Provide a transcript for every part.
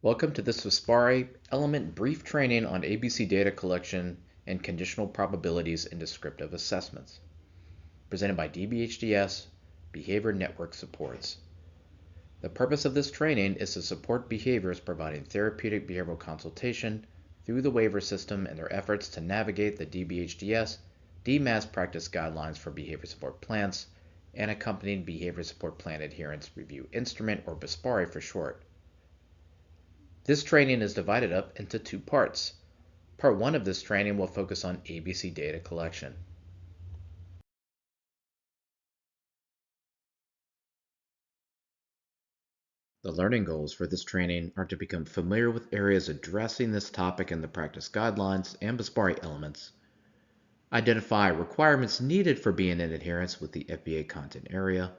Welcome to this BSPARI element brief training on ABC data collection and conditional probabilities in descriptive assessments, presented by DBHDS Behavior Network Supports. The purpose of this training is to support behaviorists providing therapeutic behavioral consultation through the waiver system in their efforts to navigate the DBHDS DMAS Practice Guidelines for Behavior Support Plans and accompanying Behavior Support Plan Adherence Review Instrument, or BSPARI for short. This training is divided up into two parts. Part 1 of this training will focus on ABC data collection. The learning goals for this training are to become familiar with areas addressing this topic in the practice guidelines and BSPARI elements, identify requirements needed for being in adherence with the FBA content area,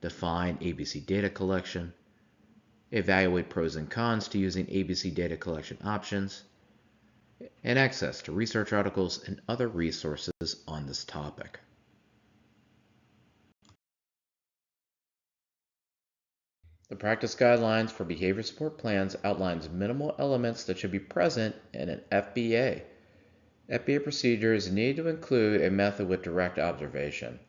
define ABC data collection, evaluate pros and cons to using ABC data collection options, and access to research articles and other resources on this topic. The Practice Guidelines for Behavior Support Plans outlines minimal elements that should be present in an FBA. FBA procedures need to include a method with direct observation.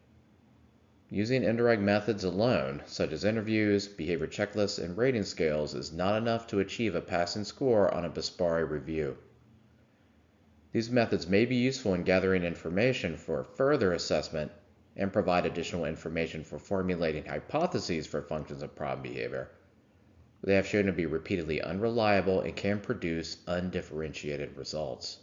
Using indirect methods alone, such as interviews, behavior checklists, and rating scales, is not enough to achieve a passing score on a BSPARI review. These methods may be useful in gathering information for further assessment and provide additional information for formulating hypotheses for functions of problem behavior. They have shown to be repeatedly unreliable and can produce undifferentiated results.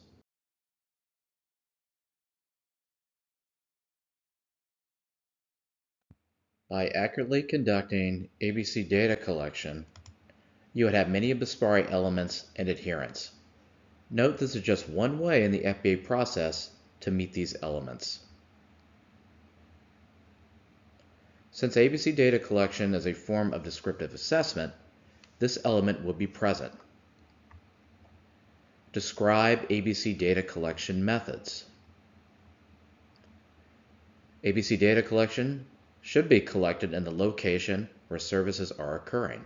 By accurately conducting ABC data collection, you would have many BSPARI elements and adherence. Note this is just one way in the FBA process to meet these elements. Since ABC data collection is a form of descriptive assessment, this element will be present. Describe ABC data collection methods. ABC data collection should be collected in the location where services are occurring.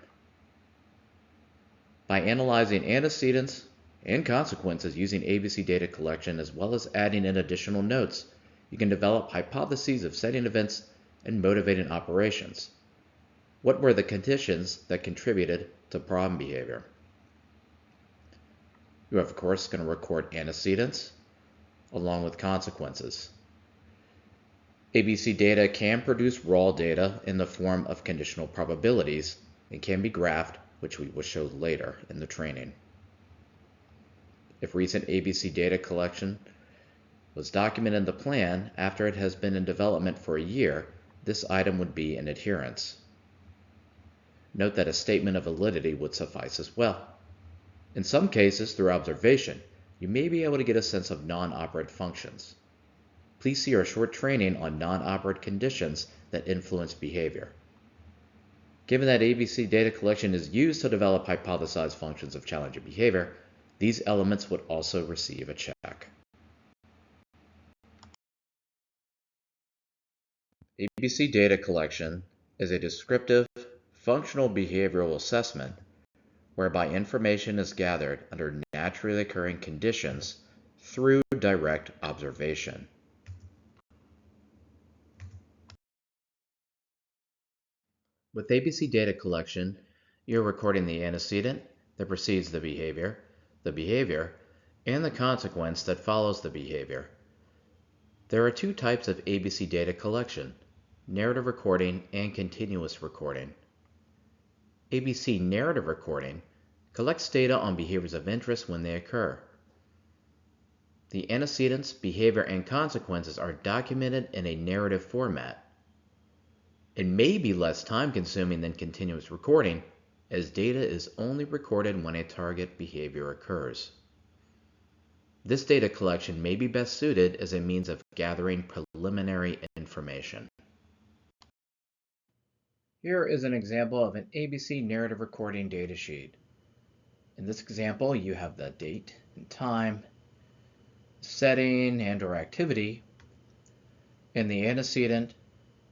By analyzing antecedents and consequences using ABC data collection, as well as adding in additional notes, you can develop hypotheses of setting events and motivating operations. What were the conditions that contributed to problem behavior? You are, of course, going to record antecedents along with consequences. ABC data can produce raw data in the form of conditional probabilities and can be graphed, which we will show later in the training. If recent ABC data collection was documented in the plan after it has been in development for a year, this item would be in adherence. Note that a statement of validity would suffice as well. In some cases, through observation, you may be able to get a sense of non-operant functions. Please see our short training on non-operant conditions that influence behavior. Given that ABC data collection is used to develop hypothesized functions of challenging behavior, these elements would also receive a check. ABC data collection is a descriptive, functional behavioral assessment whereby information is gathered under naturally occurring conditions through direct observation. With ABC data collection, you're recording the antecedent that precedes the behavior, and the consequence that follows the behavior. There are two types of ABC data collection: narrative recording and continuous recording. ABC narrative recording collects data on behaviors of interest when they occur. The antecedents, behavior, and consequences are documented in a narrative format. It may be less time-consuming than continuous recording, as data is only recorded when a target behavior occurs. This data collection may be best suited as a means of gathering preliminary information. Here is an example of an ABC narrative recording datasheet. In this example, you have the date and time, setting and/or activity, and the antecedent,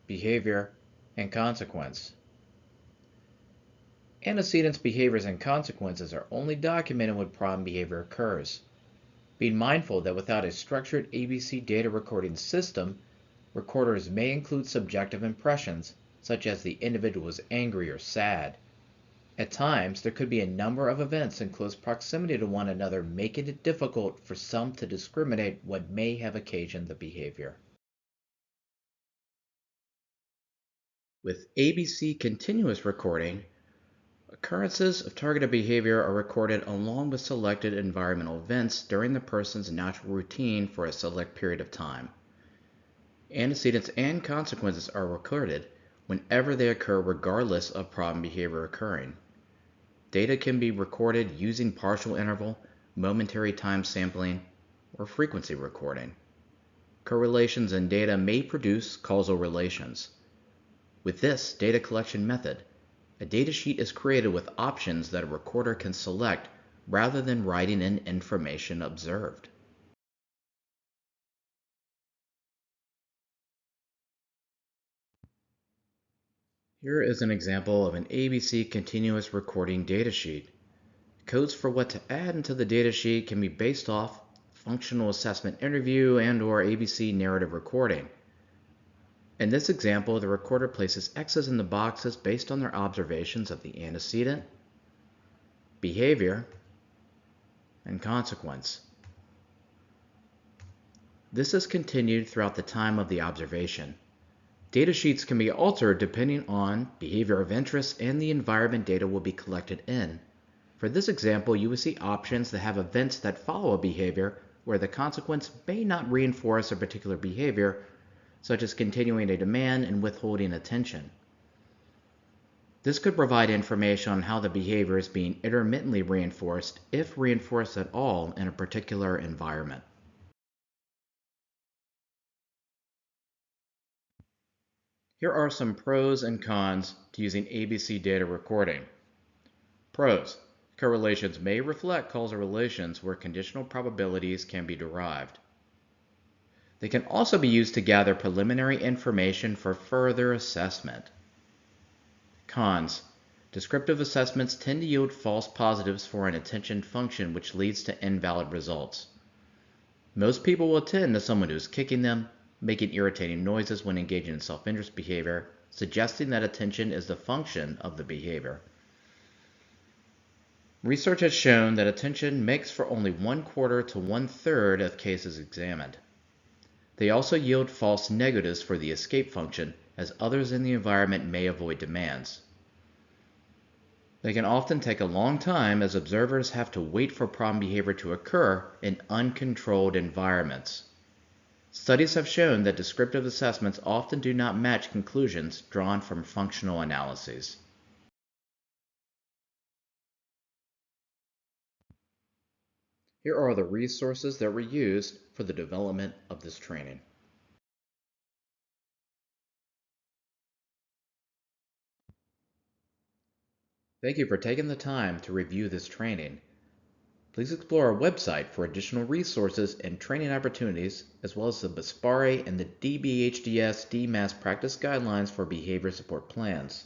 behavior, and consequence. Antecedents, behaviors, and consequences are only documented when problem behavior occurs. Being mindful that without a structured ABC data recording system, recorders may include subjective impressions, such as the individual was angry or sad. At times, there could be a number of events in close proximity to one another, making it difficult for some to discriminate what may have occasioned the behavior. With ABC continuous recording, occurrences of targeted behavior are recorded along with selected environmental events during the person's natural routine for a select period of time. Antecedents and consequences are recorded whenever they occur regardless of problem behavior occurring. Data can be recorded using partial interval, momentary time sampling, or frequency recording. Correlations in data may produce causal relations. With this data collection method, a datasheet is created with options that a recorder can select rather than writing in information observed. Here is an example of an ABC continuous recording datasheet. Codes for what to add into the datasheet can be based off functional assessment interview and/or ABC narrative recording. In this example, the recorder places X's in the boxes based on their observations of the antecedent, behavior, and consequence. This is continued throughout the time of the observation. Datasheets can be altered depending on behavior of interest and the environment data will be collected in. For this example, you will see options that have events that follow a behavior where the consequence may not reinforce a particular behavior, such as continuing a demand and withholding attention. This could provide information on how the behavior is being intermittently reinforced, if reinforced at all, in a particular environment. Here are some pros and cons to using ABC data recording. Pros: correlations may reflect causal relations where conditional probabilities can be derived. They can also be used to gather preliminary information for further assessment. Cons: descriptive assessments tend to yield false positives for an attention function, which leads to invalid results. Most people will attend to someone who is kicking them, making irritating noises when engaging in self-interest behavior, suggesting that attention is the function of the behavior. Research has shown that attention makes for only 1/4 to 1/3 of cases examined. They also yield false negatives for the escape function, as others in the environment may avoid demands. They can often take a long time, as observers have to wait for problem behavior to occur in uncontrolled environments. Studies have shown that descriptive assessments often do not match conclusions drawn from functional analyses. Here are the resources that were used for the development of this training. Thank you for taking the time to review this training. Please explore our website for additional resources and training opportunities, as well as the BSPARI and the DBHDS DMAS Practice Guidelines for behavior support plans.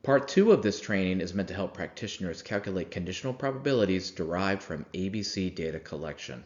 Part 2 of this training is meant to help practitioners calculate conditional probabilities derived from ABC data collection.